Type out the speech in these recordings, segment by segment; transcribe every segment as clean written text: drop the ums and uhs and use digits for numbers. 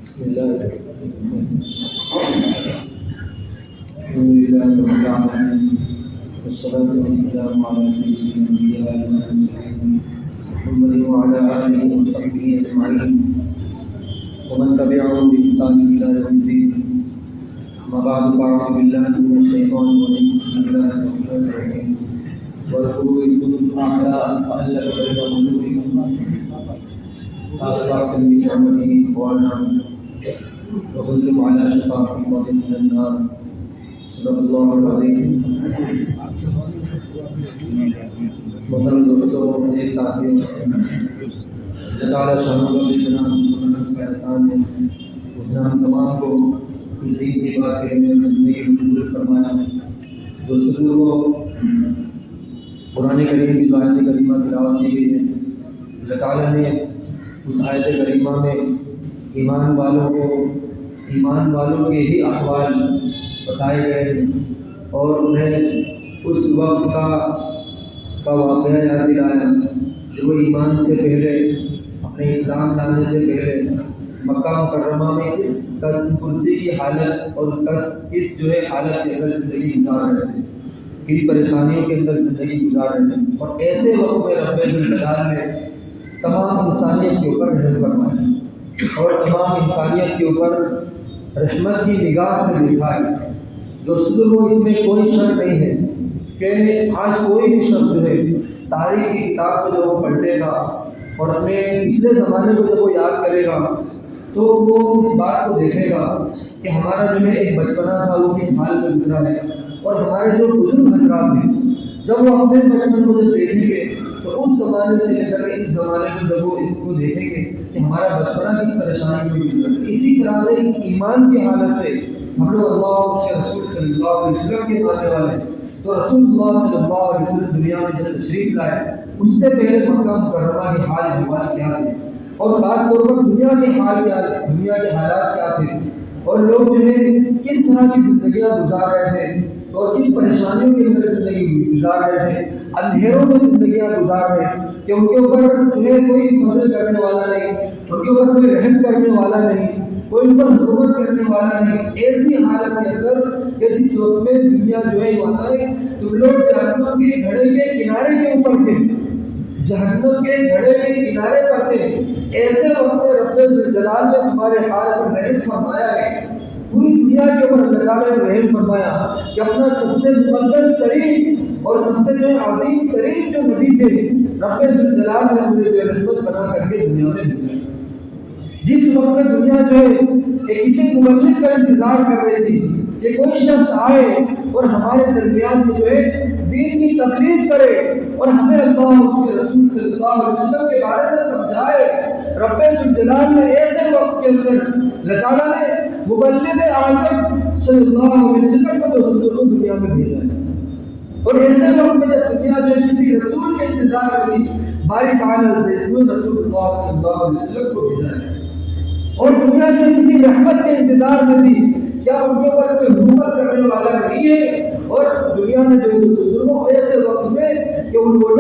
بسم الله الرحمن الرحيم. الحمد لله رب العالمين، والصلاة والسلام على سيد الأنبياء والمرسلين محمد وعلى آله وصحبه أجمعين ومن تبعهم بإحسان إلى يوم الدين. أما بعد، فأعوذ بالله من الشيطان الرجيم. بسم الله الرحمن الرحيم. واذكروا إذ كنتم أعداء فألف بين قلوبكم فأصبحتم بنعمته إخوانا وكنتم على شفا حفرة من النار. صدق اللہ العظیم. محترم دوستوں، میرے ساتھیوں، اللہ تعالیٰ شان و جناب محمد کا احسان ہے، اس نے ہم تمام کو خوش عید کی بات کرنے میں زندگی قبول فرمایا. دوستوں کو قرآن کریم کی آیت کریمہ تلاوت کی گئی ہے. اللہ تعالیٰ نے اس آیت کریمہ میں ایمان والوں کے ہی احوال بتائے گئے ہیں اور انہیں اس وقت کا واقعہ یاد دلایا کہ وہ ایمان سے پہلے، اپنے اسلام لانے سے پہلے مکہ مکرمہ میں اس کرسی کی حالت اور کس حالت کے اندر زندگی گزار رہے تھے، کن پریشانیوں کے اندر زندگی گزار رہے تھے. اور ایسے وقت میں رب الجلال نے تمام انسانیت کے اوپر رحم فرمایا اور تمام انسانیت کے اوپر رحمت کی نگاہ سے دیکھا ہے. دوستوں کو اس میں کوئی شک نہیں ہے کہ آج کوئی بھی شخص تاریخ کی کتاب کو جب وہ پلٹے گا اور اپنے پچھلے زمانے کو جب وہ یاد کرے گا تو وہ اس بات کو دیکھے گا کہ ہمارا ایک بچپنا تھا وہ کس حال میں گزرا ہے. اور ہمارے جو بزرگ حضرات ہیں جب وہ اپنے بچپن کو جب دیکھیں گے تو اس زمانے سے لے کر اس زمانے میں جب وہ اس کو دیکھیں گے کہ ہمارا بچپنا کس پریشانی میں گزرا ہے. اسی طرح سے ایمان کی حالت سے ہم لوگ اللہ کے رسول صلی اللہ علیہ وسلم کے ماننے والے ہیں. تو رسول اللہ صلی اللہ علیہ وسلم دنیا میں جب تشریف لائے اس سے پہلے مکہ مکرمہ کے حال احوال کیا تھے اور خاص طور پر دنیا کے حال کیا تھے، دنیا کے حالات کیا تھے اور لوگ کس طرح کی زندگیاں گزار رہے تھے اور کن پریشانیوں کے اندر زندگی گزار رہے تھے، اندھیروں میں زندگیاں گزار رہے ہیں کہ ان کے اوپر کوئی فضل کرنے والا نہیں، ان کے اوپر کوئی رحم کرنے والا نہیں، کوئی ان پر حکومت کرنے والا نہیں. ایسی حالت کے اندر کہ جس وقت میں دنیا تم لوگ جہنم کے گھڑے کے کنارے کے اوپر تھے، جہنم کے گھڑے کے کنارے پر تھے. ایسے وقت میں رب الجلال نے تمہارے حال پر رحم فرمایا ہے. پوری دنیا کے اوپر اللہ تعالیٰ نے رحم فرمایا کہ اپنا سب سے مقدس ترین اور سب سے عظیم ترین جو نبی تھے رب الجلال نے انہیں رحمت بنا کر کے دنیا میں بھیجا. جس وقت میں دنیا کسی مبلغ کا انتظار کر رہی تھی کہ کوئی شخص آئے اور ہمارے درمیان میں دین کی تقریر کرے اور ہمیں اللہ اس کے رسول صلی اللہ علیہ وسلم کے بارے میں سمجھائے، رب الجلال نے ایسے وقت کے اندر اللہ تعالیٰ نے مبلغ اعظم صلی اللہ علیہ وسلم کو دنیا میں بھیجا ہے. اور ایسے وقت میں جب دنیا کسی رسول کے انتظار میں تھی، باری تعالیٰ سے اس میں رسول اللہ صلی اللہ علیہ وسلم کو بھیجا ہے. اور دنیا کسی رحمت کے انتظار میں تھی، کیا ان کے اوپر کوئی حکومت کرنے والا نہیں ہے. اور دنیا میں ظلموں ایسے وقت میں کہ ان لوگ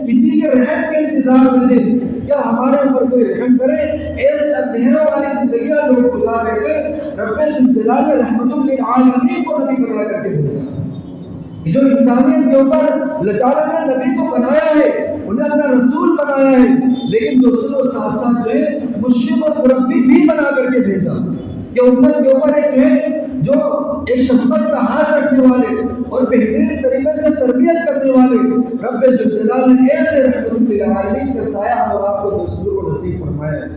کسی کے رحم کے انتظار میں تھے، کیا ہمارے اوپر کوئی رحم کرے. ایسے اندھیروں والی زندگیاں لوگ گزار رہے تھے. رب الجلال نے رحمت للعالمین کو نبی بنا کر کے بھیجا. جو انسانیت کے اوپر اللہ تعالیٰ نے نبی کو بنایا ہے، انہیں اپنا رسول بنایا ہے، لیکن دوسروں ساتھ ساتھ مشفق اور مربی بھی بنا کر کے بھیجا کہ امت کے اوپر جو ایک شفقت کا ہاتھ رکھنے والے اور بہترین طریقے سے تربیت کرنے والے رب الجلال نے ایسے رحمت للعالمین کا سایہ اور آپ کو دوسروں کو نصیب فرمایا ہے.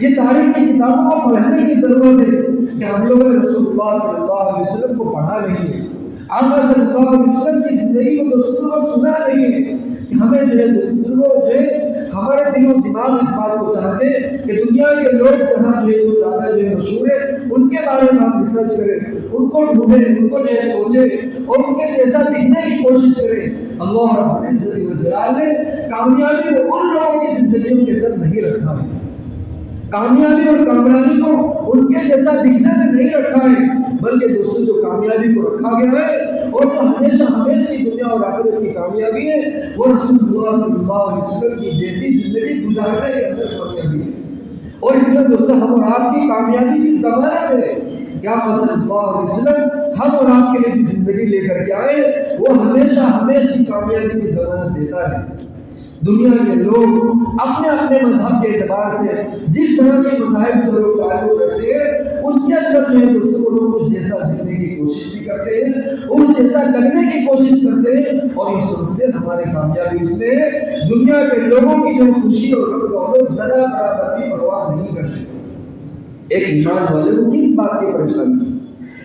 یہ تاریخ کی کتابوں کو پڑھنے کی ضرورت ہے کہ ہم لوگوں نے رسول اللہ صلی اللہ علیہ وسلم کو پڑھا نہیں ہے، آقا صلی اللہ علیہ وسلم کی زندگی کو دوسروں کو سنا نہیں ہے کہ ہمیں دوسروں کو ہمارے دل و دماغ اس بات کو چاہتے کہ دنیا کے لوگ جہاں زیادہ مشہور ہے ان کے بارے میں ہم ریسرچ کریں، ان کو ڈھونڈیں، ان کو سوچیں اور ان کے جیسا دکھنے کی کوشش کریں. اللہ رب العزت والجلال نے کامیابی کو ان لوگوں کی زندگیوں کے اندر نہیں رکھا ہے، کامیابی اور کامرانی کو ان کے جیسا دکھنے میں نہیں رکھا ہے، بلکہ دوستوں جو کامیابی کو رکھا گیا ہے اور جو ہمیشہ دنیا اور آخرت کی کامیابی ہے وہ رسول اللہ صلی اللہ علیہ وسلم کی جیسی زندگی گزارنے کے اندر کامیابی ہے. اور اس میں دوستوں ہم اور آپ کی کامیابی کی ضمانت ہے. کیا صلی اللہ علیہ وسلم ہم اور آپ کے لیے جو زندگی لے کر کے آئے وہ ہمیشہ ہمیشہ کامیابی کی ضمانت دیتا ہے. دنیا کے لوگ اپنے اپنے مذہب کے اعتبار سے جس طرح کے مذاہب سے لوگ تعلق رکھتے ہیں اس کے اندر میں دوستوں لوگ اس جیسا دینے کی کوشش بھی کرتے ہیں, اس جیسا کرنے کی کوشش کرتے ہیں, اور یہ سمجھتے ہیں ہماری کامیابی اس میں ہے. دنیا کے لوگوں کی جو خوشی اور لوگ ذرا برابر بھی پرواہ نہیں کرتے. ایک ایمان والے کو کس بات کی پریشانی,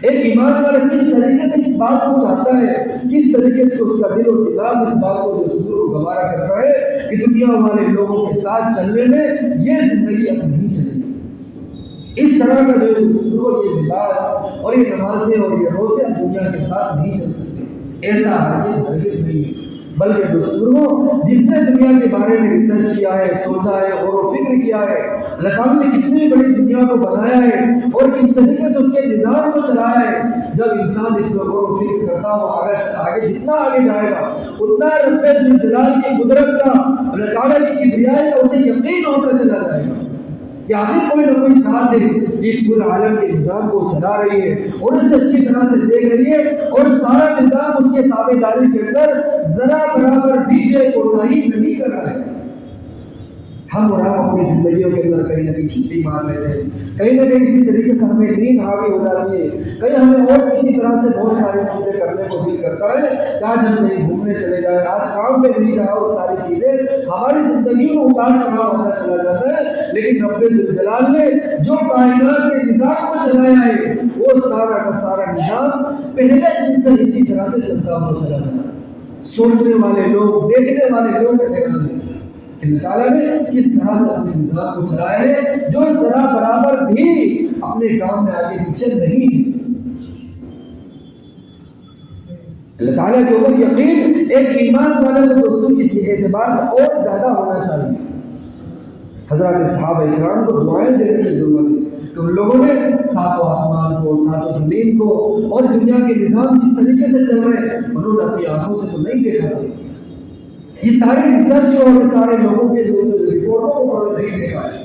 ایک ایمان والا کس طریقے سے اس بات کو چاہتا ہے, کس طریقے سے اس کا دل اور دماغ اس بات کو جو گوارا کرتا ہے کہ دنیا والے لوگوں کے ساتھ چلنے میں یہ زندگی اب نہیں چلے گی. اس طرح کا جو یہ لباس اور یہ نمازیں اور یہ روزے اب دنیا کے ساتھ نہیں چل سکتے. ایسا ہرگز نہیں ہے. بلکہ دوستوں جس نے دنیا کے بارے میں ریسرچ کیا ہے, سوچا ہے, غور و فکر کیا ہے, اللہ تعالیٰ نے کتنی بڑی دنیا کو بنایا ہے اور کس طریقے سے اس کے نظام کو چلایا ہے, جب انسان اس میں غور و فکر کرتا ہو آگے جتنا آگے جائے گا اتنا رب الجلال کی قدرت کا, اللہ تعالیٰ کی کبریائی کا اسے یقین ہوتا چلا جائے گا کہ آخر کوئی نہ کوئی ساتھ دے اس پورے عالم کے نظام کو چلا رہی ہے اور اس سے اچھی طرح سے دیکھ رہی ہے اور سارا نظام اس کے تابع داری کے اندر ذرا برابر بھی کوتاہی نہیں کر رہا ہے. ہم اور آپ اپنی زندگیوں کے اندر کہیں نہ کہیں چھٹی مار لیتے ہیں, کہیں نہ کہیں اسی طریقے سے ہمیں نیند حاوی ہو جاتی ہے, کہیں ہمیں اور کسی طرح سے بہت ساری چیزیں کرنے کو دل کرتا ہے کہ آج ہم کہیں گھومنے چلے جائیں, آج کام پہ نہیں جاؤ. اور ساری چیزیں ہماری زندگی میں اتار چڑھاؤ ہوتا چلا جاتا ہے, لیکن رب الجلال نے جو کائنات کے نظام کو چلایا ہے وہ سارا کا سارا نظام پہلے دن سے اسی طرح سے چلتا ہوا چلا جاتا ہے. سوچنے والے لوگ, دیکھنے والے لوگ اللہ تعالیٰ نے کس طرح سے اپنے نظام کو چلایا ہے جو ذرا برابر بھی اپنے کام میں آگے پیچھے نہیں ہے. اللہ تعالیٰ کے اوپر یقین ایک ایمان والے کو دوستوں اس اعتبار سے اور زیادہ ہونا چاہیے. حضرات صحابہ کرام کو دعائیں دینے کی ضرورت ہے کہ ان لوگوں نے ساتوں آسمان کو, ساتوں زمین کو اور دنیا کے نظام کس طریقے سے چل رہے ہیں انہوں نے اپنی آنکھوں سے تو نہیں دیکھا تھا. یہ سارے ریسرچ اور یہ سارے لوگوں کے جو رپورٹوں کو انہوں نے نہیں دیکھا ہے,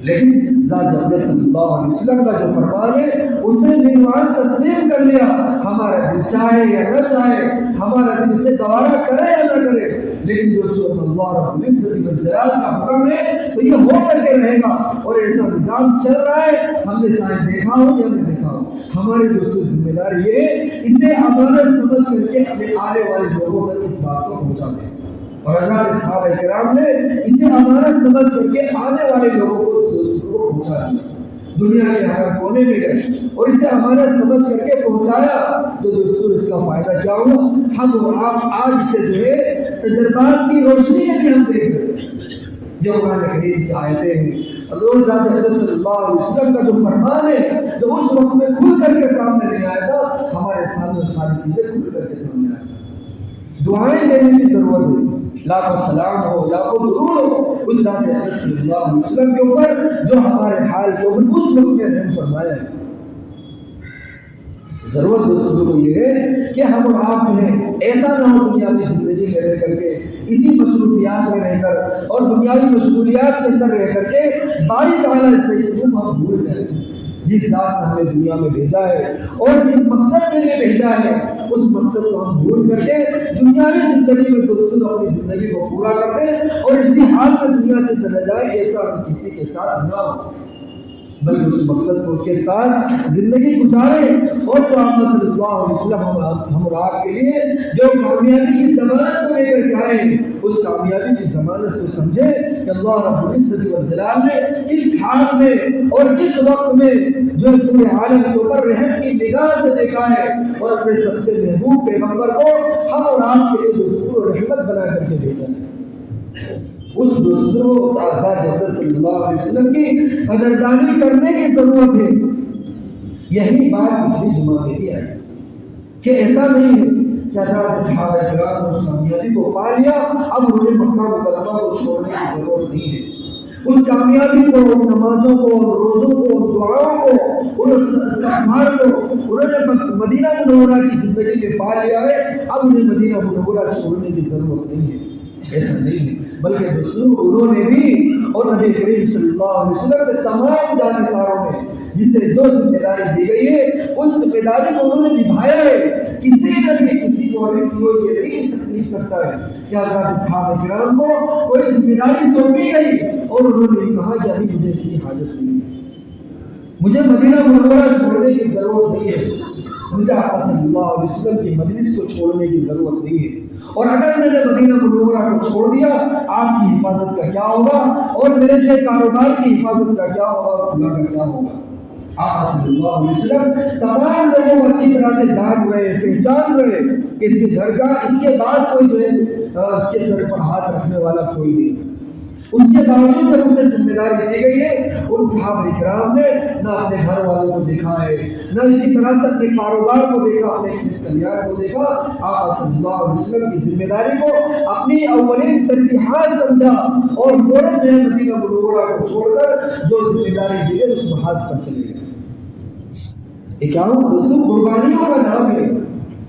لیکن ذات اقدس صلی اللہ علیہ وسلم کا جو فرمان ہے اسے دلوان تسلیم کر لیا. ہمارا دل چاہے یا نہ چاہے, ہمارا دل اسے گوارا کرے یا نہ کرے, لیکن جو سورۃ اللہ رب العزت والجلال کا حکم ہے تو یہ ہو کر کے رہے گا. اور ایسا نظام چل رہا ہے, ہم نے چاہے دیکھا ہو یا نہ دیکھا ہو. ہمارے دوستوں ذمہ داری یہ اسے امانت سمجھ کر کے اپنے آنے والے لوگوں تک اس بات کو پہنچا دیں. اور حضرات صحابہ کرام نے اسے امانت سمجھ کر کے آنے والے لوگوں کو دوستوں کو پہنچا دیا. دنیا کے ہر کونے میں گئے اور اسے امانت سمجھ کر کے پہنچایا تو دوستوں اس کا فائدہ کیا ہوا. ہم اور آپ آج اسے جو ہے تجربات کی روشنی میں بھی ہم دیکھ رہے ہیں. جو قرآن کریم کی آیتیں ہیں, حضور ذات اقدس صلی اللہ علیہ وسلم کا جو فرمان ہے جو اس وقت میں کھل کر کے سامنے نہیں آیا تھا, ہمارے سامنے ساری چیزیں کھل کر کے سامنے آئی. دعائیں دینے کی ضرورت ہے, لاکھوں سلام ہو, لاکھوں درود ہو اس ذات اقدس صلی اللہ علیہ وسلم کے اوپر جو ہمارے حال کے اوپر اس وقت میں رحم فرمایا ہے. ضرورت دوستوں کو یہ ہے کہ ہم اور آپ جو ہے ایسا نہ ہو دنیاوی زندگی میں رہ کر کے, اسی مصروفیات میں رہ کر اور دنیاوی مشغولیات کے اندر رہ کر کے باری تعالیٰ سے اس کو ہم بھول جائیں. جس ذات نے ہمیں دنیا میں بھیجا ہے اور جس مقصد کے لیے بھیجا ہے اس مقصد کو ہم بھول کر کے دنیاوی زندگی میں دوستوں اپنی زندگی کو پورا کر دیں اور اسی حال میں دنیا سے چلا جائے. ایسا ہم کسی کے ساتھ نہ ہو, بلکہ اس مقصد کو کے ساتھ زندگی گزاریں. اور جو آپ صلی اللہ علیہ وسلم ہم اور آپ کے لیے جو کامیابی کی ضمانت کو لے کر کے آئے اس کامیابی کی ضمانت کو سمجھے کہ اللہ رب العزت والجلال نے کس حال میں اور کس وقت میں جو پورے عالم کے اوپر رحم کی نگاہ سے دیکھا ہے اور اپنے سب سے محبوب پیغمبر کو ہم اور آپ کے لیے دوستوں رحمت بنا کر کے بھیجا ہے. اس دوستوں اس آزاد حضرت صلی اللہ علیہ وسلم کی قدردانی کرنے کی ضرورت ہے. یہی بات پچھلی جمعہ میں بھی آئی کہ ایسا نہیں ہے کہ حضرات صحابہ کرام نے اس کامیابی کو پا لیا اب انہیں مکہ مکرمہ کو چھوڑنے کی ضرورت نہیں ہے. اس کامیابی کو, ان نمازوں کو, ان روزوں کو, ان دعاؤں کو, ان استغفار کو انہوں نے مدینہ منورہ کی زندگی میں پا لیا ہے. اب انہیں مدینہ منورہ چھوڑنے کی ضرورت نہیں ہے. ایسا نہیں ہے. بلکہ دوستوں انہوں نے بھی اور نبی کریم صلی اللہ علیہ وسلم کے تمام جانثاروں نے جسے جو ذمہ داری دی گئی ہے اس ذمہ داری کو انہوں نے نبھایا ہے. کسی نہ کسی کو یہ نہیں سکتا ہے کہ حضرات صحابہ کرام کو کوئی ذمہ داری سونپی گئی اور انہوں نے کہا کہ ابھی مجھے اس کی حاجت نہیں ہے, مجھے مدینہ منورہ چھوڑنے کی ضرورت نہیں ہے, مجھے آقا صلی اللہ علیہ وسلم کی مجلس کو چھوڑنے کی ضرورت نہیں ہے, اور اگر میں نے مدینہ منورہ کو چھوڑ دیا آپ کی حفاظت کا کیا ہوگا اور میرے جو کاروبار کی حفاظت کا کیا ہوگا اور خدا کا کیا ہوگا. آقا صلی اللہ علیہ وسلم تمام لوگوں کو اچھی طرح سے جان رہے پہچان رہے کہ اس کے گھر کا اس کے بعد کوئی جو ہے اس کے سر پر ہاتھ رکھنے والا کوئی نہیں. اس کے باوجود جب اسے ذمہ داری دی گئی ہے ان صحابہ کرام نے نہ اپنے گھر والوں کو دیکھا ہے نہ اسی طرح سے اپنے کاروبار کو دیکھا, اپنے کھیت کلیان کو دیکھا. آقا صلی اللہ علیہ وسلم کی ذمہ داری کو اپنی اولین ترجیحات سمجھا اور فوراً جو ہے مدینہ منورہ کو چھوڑ کر جو ذمہ داری دی ہے اس محاذ پر چلے گئے. یہ کیا ہو دوستوں, قربانیوں کا نام ہے,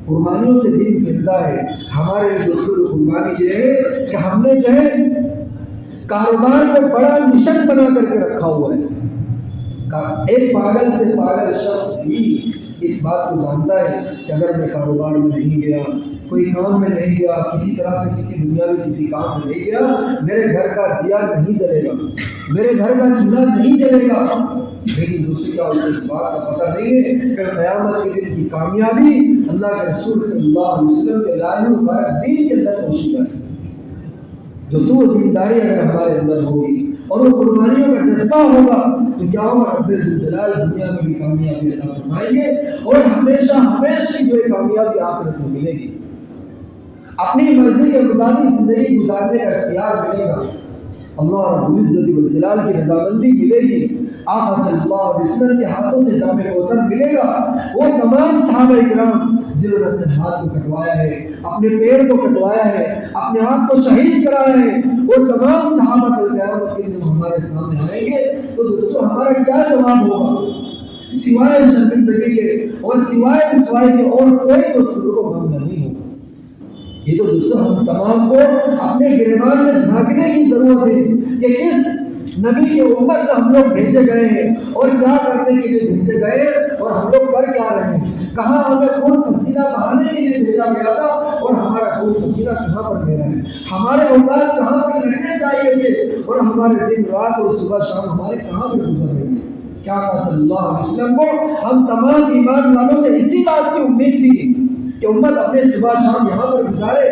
قربانیوں سے دین پھیلتا ہے. ہمارے دوستوں قربانی یہ ہے کہ ہم نے جو ہے کاروبار کو بڑا مشن بنا کر کے رکھا ہوا ہے. ایک پاگل سے پاگل شخص بھی اس بات کو جانتا ہے کہ اگر میں کاروبار میں نہیں گیا, کوئی کام میں نہیں گیا, کسی طرح سے کسی دنیا میں کسی کام میں نہیں گیا, میرے گھر کا دیا نہیں جلے گا, میرے گھر کا چولہا نہیں جلے گا. لیکن دوسری کا اسے اس بات کا پتہ نہیں ہے کہ قیامت کے دن کی کامیابی اللہ کے رسول صلی اللہ علیہ وسلم کے لائن مبارک دین کے اندر پوشیدہ ہے. دوستوں دینداری اگر ہمارے اندر ہوگی اور وہ قربانیوں کا جذبہ ہوگا تو کیا ہوگا, رب ذوالجلال دنیا میں بھی کامیابی عطا فرمائیں گے اور ہمیشہ ہمیشہ جو ہے کامیابی آخرت میں ملے گی. اپنی مرضی کے مطابق زندگی گزارنے کا اختیار ملے گا, اللہ رب العزت والجلال کی رضامندی ملے گی, آقا صلی اللہ علیہ وسلم کے ہاتھوں سے جام کوثر ملے گا. وہ تمام صحابہ کرام جنہوں نے اپنے ہاتھ کو کٹوایا ہے, اپنے پیر کو کٹوایا ہے, اپنے ہاتھ کو شہید کرایا ہے, وہ تمام صحابہ کل قیامت کے دن ہمارے سامنے آئیں گے تو دوستوں ہمارا کیا جواب ہوگا سوائے شرمندگی کے اور سوائے رسوائی کے اور کوئی دوستوں کو غم نہیں ہوگا. یہ تو دوستوں ہم تمام کو اپنے گریبان میں جھانکنے کی ضرورت ہے کہ کس نبی کی امت میں ہم لوگ بھیجے گئے ہیں اور کیا کرنے کے لیے بھیجے گئے اور ہم لوگ کر کیا رہے ہیں. کہاں ہمیں خون پسینہ بہانے کے لیے بھیجا گیا تھا اور ہمارا خون پسینہ کہاں پر بہ رہا ہے, ہمارے اولاد کہاں پر رہنے چاہیے تھے اور ہمارے دن رات اور صبح شام ہمارے کہاں پر گزر رہے ہیں. کیا صلی اللہ علیہ وسلم کو ہم تمام ایمان والوں سے اسی بات کی امید تھی کہ امت اپنے صبح شام یہاں پر گزارے,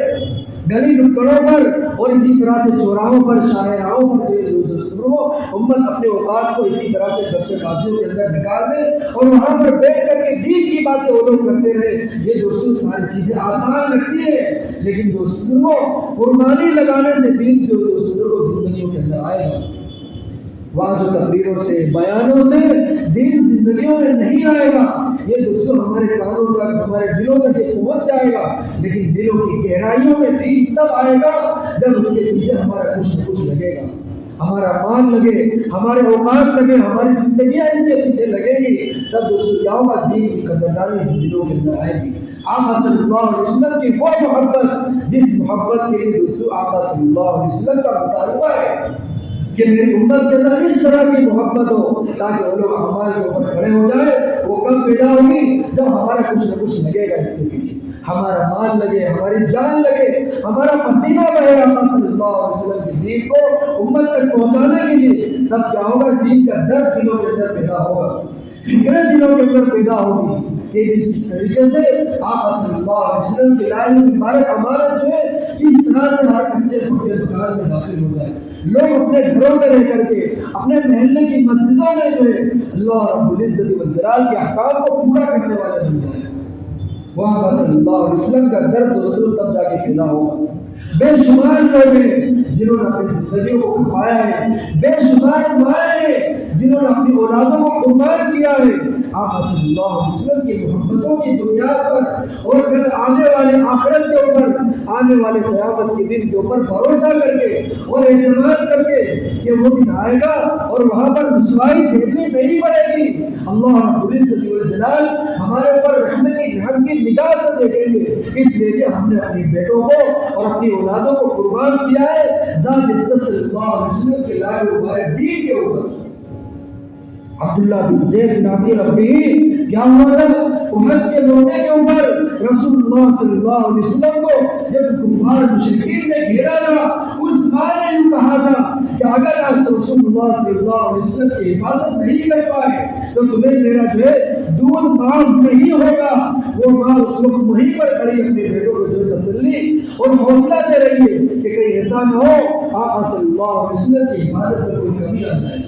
گلی نکڑوں پر اور اسی طرح سے چوراہوں پر شاہراہوں پر امت اپنے اوقات کو اسی طرح سے گپ بازیوں کے اندر نکال دے اور وہاں پر بیٹھ کر کے دین کی باتیں وہ لوگ کرتے رہے. یہ دوستوں ساری چیزیں آسان لگتی ہے لیکن دوستوں قربانی لگانے سے دین جو دوستوں کو زندگیوں کے اندر آئے گا. واضح و تقریروں سے بیانوں سے دین زندگیوں میں نہیں آئے گا. یہ دوستوں ہمارے کانوں تک ہمارے دلوں تک یہ پہنچ جائے گا لیکن دلوں کی گہرائیوں میں دین تب آئے گا جب اس کے پیچھے ہمارا کچھ نہ کچھ لگے گا, ہمارا مال لگے, ہمارے اوقات لگے, ہماری زندگیاں اس کے پیچھے لگے گی. تب دوستوں کیا ہوگا, دین کی قدردانی اس دلوں کے اندر آئے گی. آقا صلی اللہ علیہ وسلم کی وہ محبت جس محبت کے لیے دوستوں آقا صلی اللہ علیہ وسلم کا مطالبہ ہے کہ میری امت کے اندر اس طرح کی محبت ہو تاکہ وہ لوگ ہمارے اوپر کھڑے ہو جائے. وہ کب پیدا ہوگی جب ہمارا کچھ نہ کچھ لگے گا اس کے پیچھے, ہمارا مال لگے, ہماری جان لگے, ہمارا پسینہ بہے آقا صلی اللہ علیہ وسلم کی دین کو امت تک پہنچانے کے لیے. تب کیا ہوگا, دین کا درد دلوں کے اندر پیدا ہوگا, فکریں دلوں کے اندر پیدا ہوگی کہ جس طریقے سے آقا صلی اللہ علیہ وسلم کی لائن مبارک امانت جو ہے کس طرح سے ہر کچے پکے دکان میں داخل ہو جائے. لوگ اپنے گھروں میں رہ کر کے اپنے محلے کی مسجدوں میں جو ہے اللہ رب العزت والجلال کے احکام کو پورا کرنے والے بن جائیں. وہاں صلی اللہ علیہ وسلم کا درد دوستوں تب جا کے پیدا ہوگا. بے شمار لوگ ہیں جنہوں نے اپنی زندگیوں کو کھپایا ہے, بے شمار مائیں ہیں جنہوں نے اپنی اولادوں کو قربان کیا ہے آقا صلی اللہ علیہ وسلم کی محبتوں کی بنیاد پر اور پھر آنے والے آخرت کے اوپر آنے والے قیامت کے دن کے اوپر بھروسہ کر کے اور اعتماد کر کے کہ وہ دن آئے گا اور وہاں پر رسوائی جھیلنی نہیں پڑے گی۔ اللہ رب العزت والجلال ہمارے اوپر رحم کی نگاہ سے دیکھیں گے، اس لیے کہ ہم نے اپنی بیٹوں کو اور اپنی اولادوں کو قربان کیا ہے ذات صلی اللہ علیہ وسلم کے لائے مبارک دین کے اوپر۔ عبداللہ بن زید بن عبد ربی کیا ہوا تھا احد کے موقع کے اوپر رسول اللہ صلی اللہ علیہ وسلم کو جب کفار مشرکین نے گھیرا تھا، اس معنی نے کہا تھا کہ اگر آج رسول اللہ صلی اللہ علیہ وسلم کی حفاظت نہیں کر پائے تو تمہیں میرا جو ہے دودھ معاف نہیں ہوگا۔ وہ ماں اس وقت وہیں پر کھڑی اپنے بیٹوں کو جو تسلی اور حوصلہ دے رہی ہے کہ کہیں ایسا نہ ہو آقا صلی اللہ علیہ وسلم کی حفاظت میں کوئی کمی آ جائے۔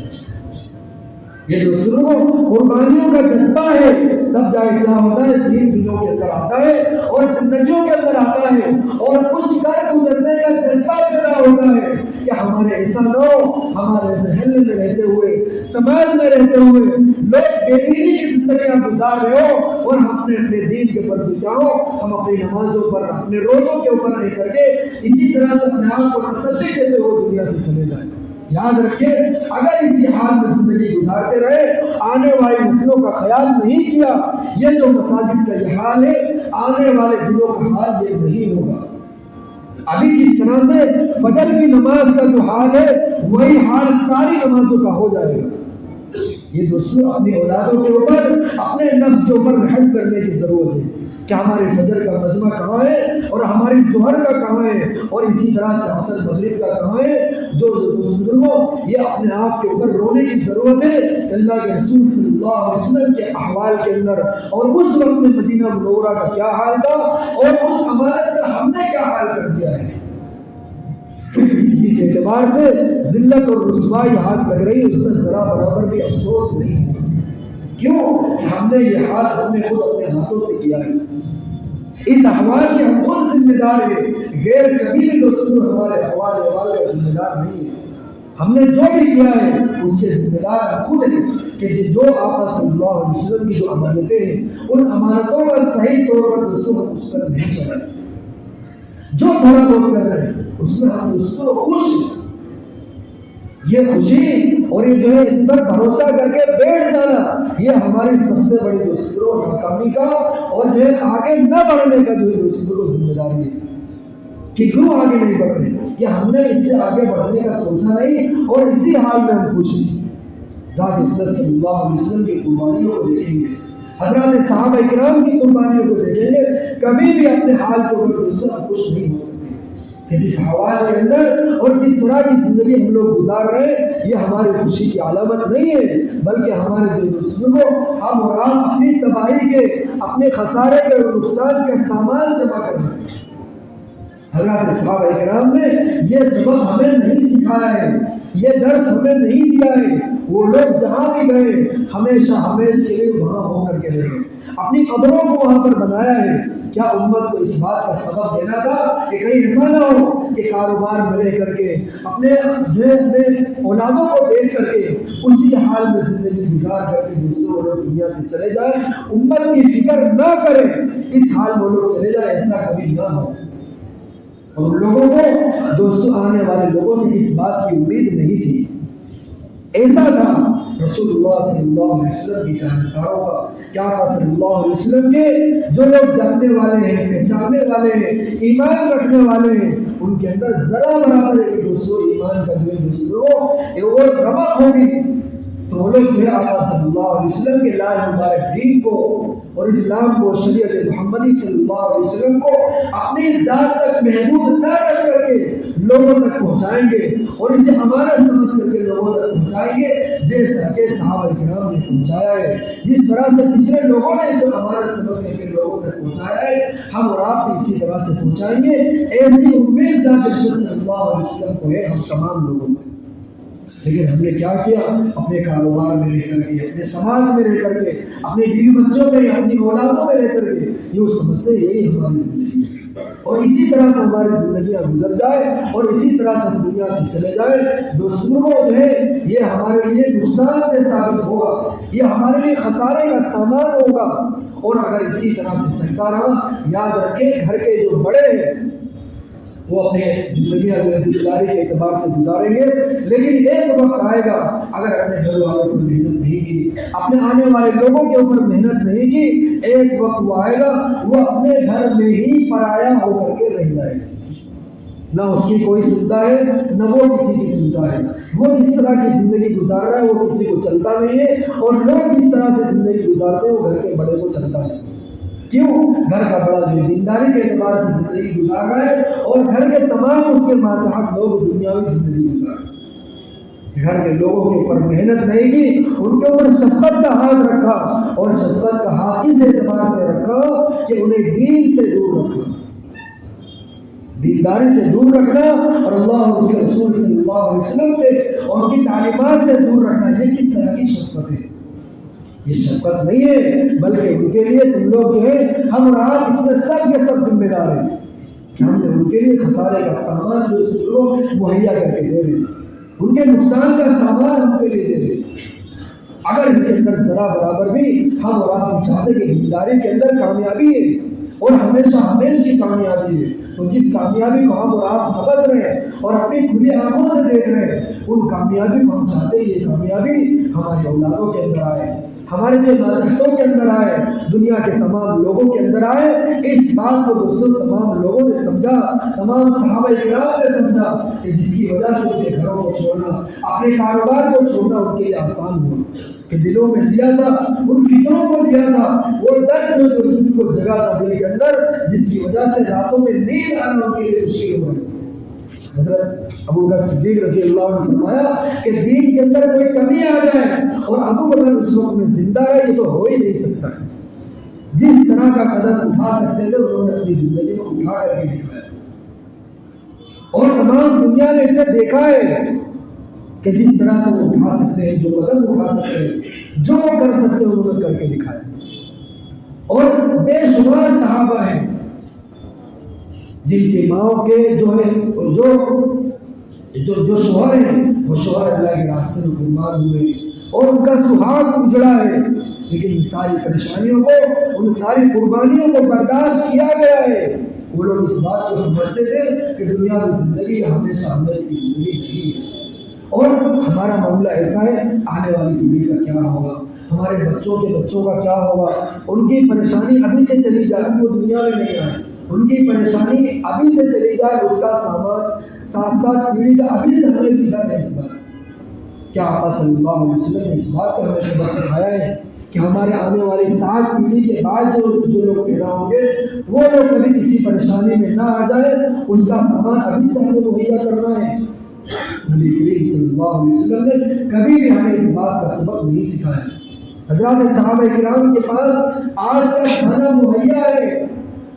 یہ دوسروں قربانیوں کا جذبہ ہے، تب جائے کیا ہوتا ہے دین دلوں کے اندر آتا ہے اور زندگیوں کے اندر آتا ہے اور کچھ کر گزرنے کا جذبہ پیدا ہوتا ہے کہ ہمارے ایسا نہ ہو ہمارے محلے میں رہتے ہوئے سماج میں رہتے ہوئے لوگ بے دینی کی زندگیاں گزار رہے ہو اور ہم اپنے دین کے پر جاؤ، ہم اپنی نمازوں پر اپنے روزوں کے اوپر نہیں کر کے اسی طرح سے اپنے آپ کو تسلی دیتے ہوئے دنیا سے چلے جائیں۔ یاد رکھیں اگر اسی حال میں زندگی گزارتے رہے آنے والی نسلوں کا خیال نہیں کیا، یہ جو مساجد کا یہ حال ہے آنے والے دنوں کا حال یہ نہیں ہوگا۔ ابھی جس طرح سے فجر کی نماز کا جو حال ہے وہی حال ساری نمازوں کا ہو جائے گا۔ یہ دوستوں اپنی اولادوں کے اوپر اپنے نفس کے اوپر رحم کرنے کی ضرورت ہے کہ ہمارے فجر کا مجمع کہاں ہے اور ہماری ظہر کا کہاں ہے اور اسی طرح سے عصر مغرب کا کہاں ہے۔ دو بزرگوں یہ اپنے آپ کے اوپر رونے کی ضرورت ہے۔ اللہ کے رسول صلی اللہ علیہ وسلم کے احوال کے اندر اور اس وقت میں مدینہ منورہ کا کیا حال تھا اور اس امانت کا ہم نے کیا حال کر دیا ہے، پھر اس اعتبار سے ذلت اور رسوائی ہاتھ لگ رہی ہے، اس میں ذرا برابر بھی افسوس نہیں ہے۔ کیوں کہ ہم نے یہ حال ہم نے خود اپنے ہاتھوں سے کیا ہے، اس احوال کے ہم خود ذمہ دار ہیں، غیر کبھی بھی دوستوں ہمارے احوال کا ذمہ دار نہیں ہے۔ ہم نے جو بھی کیا ہے اس کے ذمہ دار ہم خود ہیں کہ جو آقا صلی اللہ علیہ وسلم کی جو امانتیں ہیں ان امانتوں کا صحیح طور پر دوستوں ہم اس پر نہیں چلائیں۔ جو تھوڑا بہت کر رہے ہیں اس میں ہم دوستوں خوش ہیں۔ یہ خوشی اور یہ جو ہے اس پر بھروسہ کر کے بیٹھ جانا یہ ہماری سب سے بڑی دوستوں ناکامی کا اور جو ہے آگے نہ بڑھنے کا جو ہے دوستوں کو ذمہ داری ہے کہ کیوں آگے نہیں بڑھ رہے، کہ ہم نے اس سے آگے بڑھنے کا سوچا نہیں اور اسی حال میں ہم خوش ہیں۔ ذات اقدس صلی اللہ علیہ وسلم کی قربانیوں کو دیکھیں گے، حضرات صحابہ کرام کی قربانیوں کو دیکھیں گے، کبھی بھی اپنے حال کے اوپر دوسرا خوش نہیں ہو سکتے کہ جس حوال کے اندر اور جس طرح کی زندگی ہم لوگ گزار رہے ہیں یہ ہماری خوشی کی علامت نہیں ہے، بلکہ ہمارے جو دوستوں کو ہم اور آپ اپنی تباہی کے اپنے خسارے کے اور نقصان کے سامان جمع کر رہے ہیں۔ حضرات صحابہ کرام نے یہ سبق ہمیں نہیں سکھایا ہے، یہ درس ہمیں نہیں دیا ہے۔ وہ لوگ جہاں بھی گئے ہمیشہ ہمیشہ وہاں ہو کر کے رہے، اپنی قبروں کو وہاں پر بنایا ہے۔ کیا امت کو اس بات کا سبق دینا تھا کہ کہیں ایسا نہ ہو کہ کاروبار میں رہ کر کے اپنے جو ہے اپنے اولادوں کو دیکھ کر کے اسی حال میں زندگی گزار کر کے دوسروں لوگ دنیا سے چلے جائیں، امت کی فکر نہ کریں، اس حال میں لوگ چلے جائیں، ایسا کبھی نہ ہو۔ اور لوگوں کو دوستوں آنے والے لوگوں سے اس بات کی امید نہیں تھی۔ ایسا تھا رسول اللہ صلی اللہ علیہ وسلم کی جانثاروں کا، کیا صلی اللہ علیہ وسلم کے جو لوگ جاننے والے ہیں، پہچاننے والے ہیں، ایمان رکھنے والے ہیں، ان کے اندر ذرا برابر ہے کہ دوسروں ایمان کا جو ہے دوسروں وہ رمق ہوگی تو وہ لوگ جو ہے آقا صلی اللہ علیہ وسلم کے لائے مبارک دین کو اور اسلام کو، شریعت محمدی صلی اللہ علیہ وسلم کو اپنی ذات تک محدود نہ رکھ کر کے لوگوں تک پہنچائیں گے اور اسے امانت سمجھ کر کے لوگوں تک پہنچائیں گے جیسا کہ صحابہ کرام نے پہنچایا ہے، جس طرح سے پچھلے لوگوں نے اسے امانت سمجھ کر کے لوگوں تک پہنچایا ہے، ہم اور آپ بھی اسی طرح سے پہنچائیں گے۔ ایسی امید ذات صلی اللہ علیہ وسلم کو ہے ہم تمام لوگوں سے۔ لیکن ہم نے کیا کیا؟ اپنے کاروبار میں رہ کر کے، اپنے سماج میں رہ کر کے، اپنے بیوی بچوں میں، اپنی اولادوں میں رہ کر کے یوں سمجھتے یہی ہماری زندگی ہے۔ اور اسی طرح سے ہماری زندگیاں گزر جائے اور اسی طرح سے ہم دنیا سے چلے جائیں، دوسروں جو ہے یہ ہمارے لیے نقصان دہ ثابت ہوگا، یہ ہمارے لیے خسارے کا سامان ہوگا۔ اور اگر اسی طرح سے چلتا رہا، یاد رکھیں گھر کے جو بڑے ہیں وہ اپنے زندگیاں جو ہے دینداری کے اعتبار سے گزاریں گے، لیکن ایک وقت آئے گا اگر اپنے گھر والوں پر محنت نہیں کی، اپنے آنے والے لوگوں کے اوپر محنت نہیں کی، ایک وقت وہ آئے گا وہ اپنے گھر میں ہی پرایا ہو کر کے رہ جائے گا، نہ اس کی کوئی سنتا ہے نہ وہ کسی کی سنتا ہے۔ وہ جس طرح کی زندگی گزار رہا ہے وہ کسی کو چلتا نہیں ہے، اور لوگ جس طرح سے زندگی گزارتے ہیں وہ گھر کے بڑے کو چلتا ہے۔ کیوں؟ گھر کا بڑا جو دینداری کے اعتبار سے زندگی گزار رہا ہے، اور گھر کے تمام اس کے ماتحت لوگ دنیاوی زندگی گزار رہے ہیں۔ گھر کے لوگوں کے اوپر محنت نہیں کی، ان کے اوپر شفقت کا ہاتھ رکھا، اور شفقت کا ہاتھ اس اعتبار سے رکھا کہ انہیں دین سے دور رکھا، دینداری سے دور رکھنا، اور اللہ اور اس کے رسول صلی اللہ علیہ وسلم سے اور ان کی تعلیمات سے دور رکھنا۔ یہ کس طرح کی شفقت ہے؟ یہ شفقت نہیں ہے، بلکہ ان کے لیے تم لوگ جو ہے، ہم اور آپ اس میں سب کے سب ذمہ دار ہیں کہ ہم نے ان کے لیے خسارے کا سامان جو اس کو مہیا کر کے دے رہے ہیں، ان کے نقصان کا سامان ہم کے لیے دے رہے ہیں۔ اگر اس کے اندر ذرا برابر بھی ہم اور آپ چاہتے کہ دینداری کے اندر کامیابی ہے اور ہمیشہ ہمیشہ کامیابی ہے، تو جس کامیابی کو ہم اور آپ سمجھ رہے ہیں اور اپنی کھلی آنکھوں سے دیکھ رہے ہیں، ان کامیابی کو ہم چاہتے ہیں یہ کامیابی ہمارے اولادوں کے اندر آئے، ہمارے جو ماتحتوں کے اندر آئے، دنیا کے تمام لوگوں کے اندر آئے۔ اس بات کو دوستوں تمام لوگوں نے سمجھا، تمام صحابہ کرام نے سمجھا کہ جس کی وجہ سے ان کے گھروں کو چھوڑنا، اپنے کاروبار کو چھوڑنا ان کے لیے آسان ہوا، کہ دلوں میں لیا تھا، ان فکروں کو لیا تھا، وہ درد جو دوستوں کو جگہ تھا دل کے اندر، جس کی وجہ سے راتوں میں نیند آنا ان کے لیے مشکل ہو رہی۔ حضرت ابو بکر صدیق رضی اللہ عنہ نے فرمایا کہ دین کے اندر کوئی کمی آ جائے اور ابو بکر اس وقت میں زندہ رہے، یہ تو ہو ہی نہیں سکتا۔ جس طرح کا قدم اٹھا سکتے تھے انہوں نے اپنی زندگی کو اٹھا کر کے دکھایا، اور تمام دنیا نے اسے دیکھا ہے کہ جس طرح سے وہ اٹھا سکتے ہیں، جو قدم اٹھا سکتے ہیں، جو کر سکتے ہیں انہوں نے کر کے دکھایا۔ اور بے شمار صحابہ ہیں جن کی ماں کے جو ہے جو شوہر ہیں، وہ شوہر اللہ کے راستے میں قربان ہوئے اور ان کا سہاگ اجڑا ہے، لیکن ان ساری پریشانیوں کو، ان ساری قربانیوں کو برداشت کیا گیا ہے۔ وہ لوگ اس بات کو سمجھتے تھے کہ دنیا کی زندگی ہمیشہ ہمیشہ کی زندگی نہیں ہے، اور ہمارا معاملہ ایسا ہے، آنے والی پیڑھی کا کیا ہوگا، ہمارے بچوں کے بچوں کا کیا ہوگا، ان کی پریشانی ابھی سے چلی جائے، وہ دنیا میں نہیں آئے، ان کی پریشانی ابھی سے چلی جائے، اس کا سامان ساتھ ساتھ پیڑھی کا ابھی سے ہمیں فکر ہے۔ اس بات کیا آقا صلی اللہ علیہ وسلم نے اس بات کو ہمیں سبق سکھایا ہے کہ ہمارے آنے والی 7 پیڑھی کے بعد جو لوگ پیدا ہوں گے وہ لوگ کبھی کسی پریشانی میں نہ آ جائے، اس کا سامان ابھی سے ہمیں مہیا کرنا ہے۔ نبی کریم صلی اللہ علیہ وسلم نے کبھی بھی ہمیں اس بات کا سبق نہیں سکھایا۔ حضرات صحابہ کرام کے پاس آج کا کھانا مہیا ہے،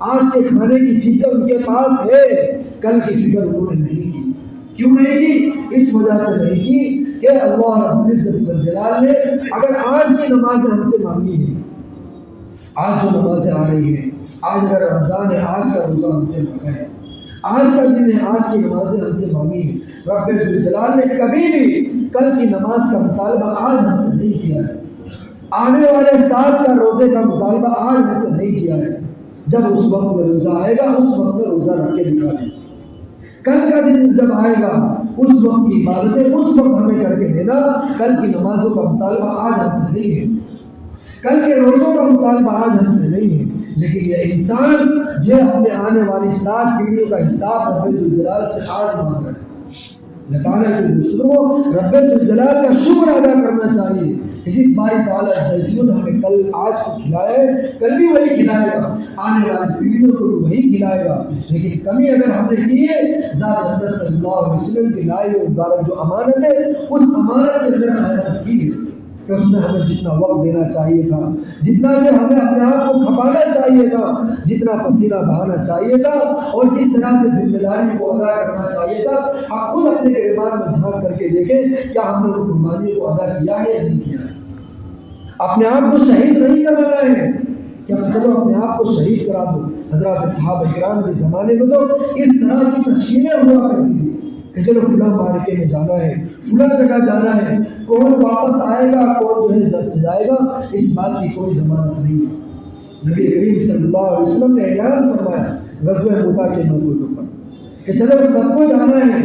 آج کے کھانے کی چیزیں ان کے پاس ہے، کل کی فکر انہوں نے نہیں کی۔ کیوں نہیں کی؟ اس وجہ سے نہیں کی کہ اللہ رب العزت والجلال نے اگر آج کی نمازیں ہم سے مانگی ہیں، آج جو نمازیں آ رہی ہیں، آج اگر رمضان ہے، آج کا روزہ ہم سے مانگا ہے، آج کا دن ہے، آج کی نمازیں ہم سے مانگی ہیں، رب الجلال نے کبھی بھی کل کی نماز کا مطالبہ آج ہم سے نہیں کیا ہے، آنے والے سال کا روزے کا مطالبہ آج ہم سے نہیں کیا ہے۔ جب اس وقت میں روزہ آئے گا اس وقت میں روزہ رکھ کے دکھا دیں، کل کا دن جب آئے گا اس وقت کی عبادتیں اس وقت ہمیں کر کے دینا، کل کی نمازوں کا مطالبہ آج ہم سے نہیں ہے، کل کے روزوں کا مطالبہ آج ہم سے نہیں ہے، لیکن یہ انسان جو اپنے آنے والی 7 پیڑھیوں کا حساب رب الجلال سے آج مانگ رہا ہے۔ لگانا کہ دوسروں رب الجلال کا شکر ادا کرنا چاہیے کہ جس باری تعالیٰ عزیز نے ہمیں کل آج کو کھلایا ہے، کل بھی وہی کھلائے گا، آنے والی پیڑھیوں کو بھی وہی کھلائے گا۔ لیکن کمی اگر ہم نے کی ہے، ذات اقدس صلی اللہ علیہ وسلم کی لائے ہوئے مبارک جو امانت ہے، اس امانت کے اندر خیانت کی ہے کہ اس میں ہمیں جتنا وقت دینا چاہیے تھا، جتنا جو ہمیں اپنے آپ کو کھپانا چاہیے تھا، جتنا پسینہ بہانا چاہیے تھا، اور کس طرح سے ذمہ داری کو ادا کرنا چاہیے تھا، آپ خود اپنے کردار میں جھانک کر کے دیکھیں کیا ہم نے ان قربانیوں کو ادا کیا ہے یا نہیں کیا ہے۔ اپنے آپ کو شہید نہیں کروانا ہے، کہ اب چلو اپنے آپ کو شہید کرا دو. حضرات صحابہ کرام کے زمانے میں تو اس طرح کی تشکیلیں ہوا کرتی تھی کہ چلو فلاں معرکے میں جانا ہے، فلاں جگہ جانا ہے، کون واپس آئے گا کون جو ہے جائے گا اس بات کی کوئی ضمانت نہیں ہے. نبی کریم صلی اللہ علیہ وسلم نے اعلان فرمایا غزوہ موٹا کے موقع پر کہ چلو سب کو جانا ہے،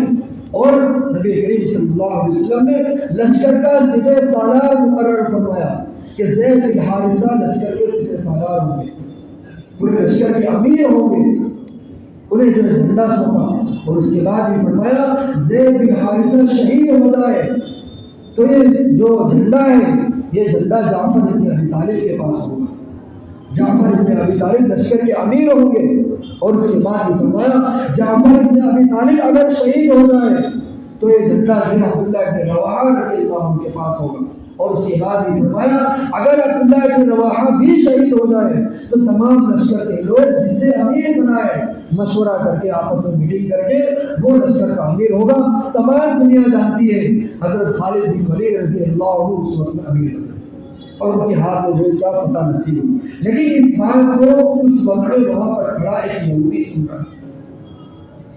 اور نبی کریم صلی اللہ علیہ وسلم نے لشکر کا سپہ سالار مقرر فرمایا کہ زید بن حارثہ لشکر کے سپہ سالار ہوں گے، پورے لشکر کے امیر ہوں گے. انہیں جو جھنڈا سونپا اور اس کے بعد بھی فرمایا زید بن حارثہ شہید ہو جائے تو یہ جو جھنڈا ہے یہ جھنڈا جعفر بن ابی طالب کے پاس ہوگا. جعفر بن ابی طالب لشکر کے امیر ہوں گے، اور اس کے بعد بھی فرمایا جعفر بن ابی طالب اگر شہید ہو جائے تو یہ جھنڈا جو ہے عبداللہ بن رواحہ رضی اللہ عنہ کے پاس ہوگا. اور اس کے بعد بھی فرمایا اگر عبداللہ بن رواحہ بھی شہید ہو جائے تو تمام لشکر کے لوگ جسے امیر بنائے مشورہ کر کے آپس میں میٹنگ کر کے وہ لشکر کا امیر ہوگا. تمام دنیا جانتی ہے حضرت خالد بن ولید رضی اللہ عنہ اس وقت میں امیر ہوگا اور ان کے ہاتھ میں جو کیا فتح نصیب ہوئی. لیکن اس بات کو اس وقت وہاں پر کھڑا ایک یہودی سن رہا،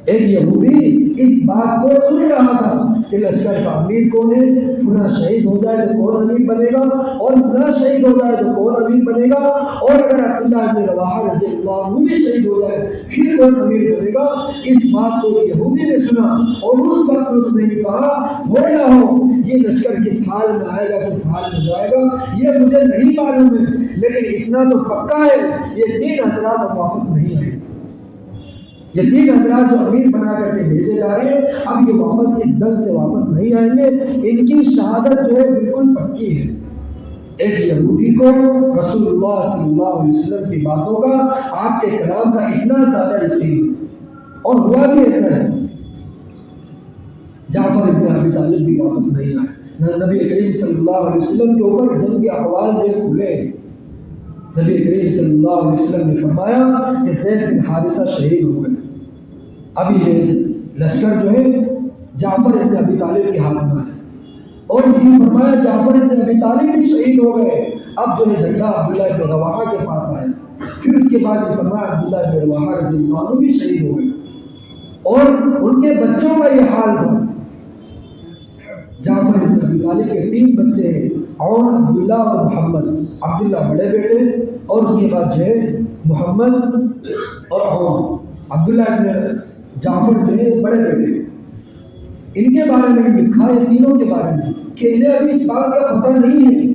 ایک یہودی اس بات کو سن رہا تھا کہ لشکر کا امیر کون ہے، فلاں شہید ہو جائے تو کون امیر بنے گا، اور فلاں شہید ہو جائے تو کون امیر بنے گا، اور اگر عبداللہ بن رواحہ رضی اللہ عنہ بھی شہید ہو جائے پھر کون امیر بنے گا. اس بات کو یہودی نے سنا اور اس وقت اس نے کہا ہو نہ ہو یہ لشکر کس حال میں آئے گا کس حال میں جائے گا یہ مجھے نہیں معلوم ہے، لیکن اتنا تو پکا ہے یہ 3 حضرات اب واپس نہیں آئے. یہ 3 حضرات جو امیر بنا کر کے بھیجے جا رہے ہیں اب یہ واپس اس جنگ سے واپس نہیں آئیں گے. ان کی شہادت جو ہے بالکل پکی ہے. ایک یہودی کو رسول اللہ صلی اللہ علیہ وسلم کی باتوں کا آپ کے کلام کا اتنا زیادہ یقین، اور ہوا بھی ایسا ہے. جعفر بن ابی طالب بھی واپس نہیں آئے. نبی کریم صلی اللہ علیہ وسلم کے اوپر جنگ کے احوال جو کھلے. نبی کریم صلی اللہ علیہ وسلم نے فرمایا کہ زید بن حارثہ شہید ہو گئے. ابھی یہ لشکر جو ہے جعفر بن ابی طالب کے ہاتھ میں ہے، اور یہ فرمایا جعفر بن ابی طالب بھی شہید ہو گئے. اب جو ہے جھنڈا عبداللہ بن رواحہ کے پاس آیا. پھر اس کے بعد یہ فرمایا عبداللہ بن رواحہ رضی اللہ عنہ بھی شہید ہو گئے، اور ان کے بچوں کا یہ حال تھا. جعفر بن ابی طالب کے 3 بچے ہیں، عون، عبداللہ اور محمد. عبداللہ بڑے بیٹے اور اس کے بعد جو ہے محمد اور عون. عبداللہ بن جعفر جو ہے بڑے بیٹے. ان کے بارے میں لکھا ہے تینوں کے بارے میں کہ انہیں ابھی اس بات کا پتہ نہیں ہے،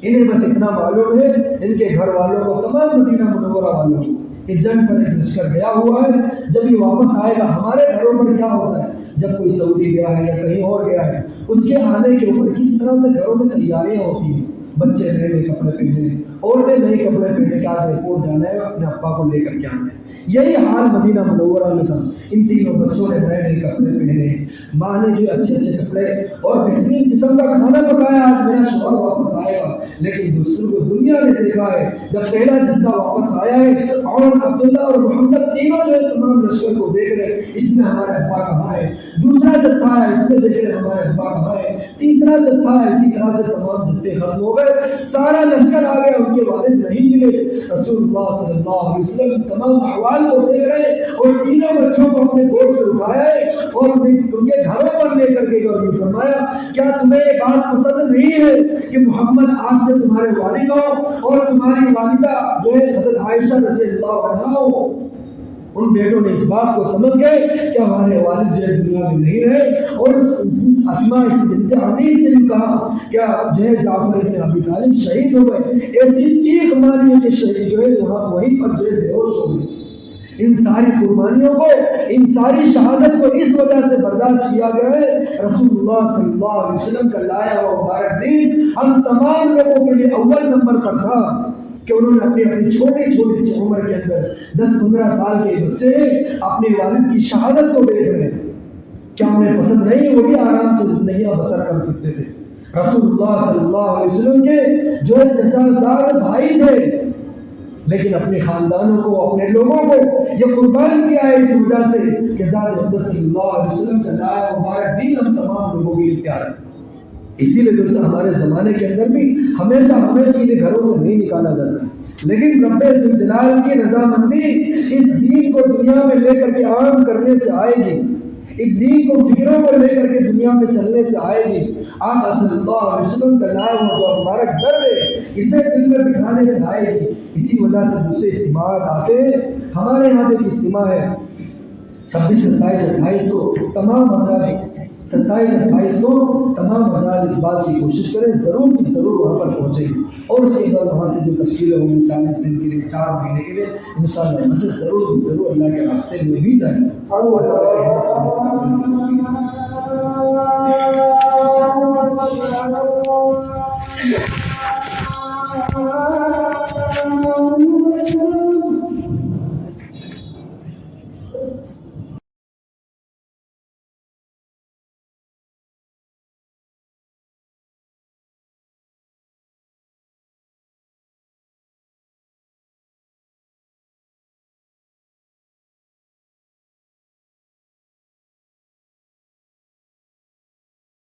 انہیں بس اتنا معلوم ہے ان کے گھر والوں کو تمام مدینہ منورہ والوں کو کہ جنگ پر ایک لشکر گیا ہوا ہے، جب یہ واپس آئے گا ہمارے گھروں پر کیا ہوتا ہے جب کوئی سعودی گیا ہے یا کہیں اور گیا ہے اس کے آنے کے اوپر کس طرح سے گھروں میں تیاریاں ہوتی ہیں. بچے نئے نئے کپڑے پہنے، عورتیں نئے کپڑے پہنے کے آج ایئرپورٹ جانا ہے اپنے ابا کو لے کر کے آنا ہے. یہی حال مدینہ منورہ میں تھا. ان تینوں بچوں نے نئے نئے کپڑے پہنے، ماں نے جو اچھے اچھے کپڑے اور بہترین قسم کا کھانا پکایا آج میرا شوہر واپس آئے گا. لیکن دوسروں کو دنیا نے دیکھا ہے جب پہلا جتھا واپس آیا ہے اور عبداللہ اور محمد تینوں جو تمام لشکر کو دیکھ رہے اس میں ہمارا ابا کہاں ہے، دوسرا جتھا ہے اس میں دیکھ رہے ہمارا ابا کہاں ہے، تیسرا جتھا ہے. اسی طرح سے تمام جتھے ختم ہو گئے، سارا لشکر آ گیا، ان کے والد نہیں ملے. رسول اللہ صلی اللہ علیہ وسلم تمام احوال کو دیکھ رہے اور تینوں بچوں کو اپنے گود پہ اٹھایا ہے اور ان کے گھروں پر لے کر کے اور یہ فرمایا کیا تمہیں یہ بات پسند نہیں ہے کہ محمد آج سے تمہارے والد ہو اور تمہاری والدہ جو ہے حضرت عائشہ رضی اللہ عنہا ہو. ان بیٹوں نے اس بات کو سمجھ گئے کہ ہمارے والد جو ہے دنیا میں نہیں رہے، اور اسماء بنت عمیس نے بھی کہا کیا جو ہے جعفر بن ابی طالب شہید ہو گئے. ایسی چیخ ماری کہ شہید جو ہے وہاں وہیں پر جو ہے بے ہوش ہو گئے. ان ساری قربانیوں کو، ان ساری شہادت کو اس وجہ سے برداشت کیا گیا ہے رسول اللہ صلی اللہ علیہ وسلم کا لایا ہوا مبارک دین ہم تمام لوگوں کے لیے اول نمبر پر تھا کہ انہوں نے اپنی چھوٹی چھوٹی سی عمر کے اندر 10-15 سال کے بچے اپنے والد کی شہادت کو دیکھ رہے ہیں. کیا انہیں پسند نہیں؟ وہ بھی آرام سے زندگیاں بسر کر سکتے تھے. رسول اللہ صلی اللہ علیہ وسلم کے جو چچا زاد بھائی تھے لیکن اپنے خاندانوں کو، اپنے لوگوں کو یہ قربان کیا ہے اس وجہ سے کہ ذات اقدس صلی اللہ علیہ وسلم کا لایا مبارک دین ہم تمام لوگوں کے لیے پیارا ہے. اسی لیے دوستو ہمارے زمانے کے اندر بھی ہمیشہ کے لیے گھروں سے نہیں نکالا جاتا ہے. لیکن رب ذوالجلال کی رضامندی اس دین کو دنیا میں لے کر کے عام کرنے سے آئے گی، اس دین کو فکروں کو لے کر کے دنیا میں چلنے سے آئے گی۔ آقا صلی اللہ علیہ وسلم کا لائے ہوا جو مبارک درد ہے اسے دل میں بٹھانے سے آئے گی۔ اسی وجہ سے دوسرے اجتماعات آتے ہیں، ہمارے یہاں ایک اجتماع ہے 26 27 28 کو تمام مذاہب 27 28 کو تمام مذاہب اس بات کی کوشش کریں ضرور کی ضرور وہاں پر پہنچیں، اور اس کے بعد وہاں سے جو تشکیلیں ہوں گی 40 دن کے لیے 4 مہینے کے لیے انشاءاللہ وہاں سے ضرور اللہ کے راستے میں بھی جائیں۔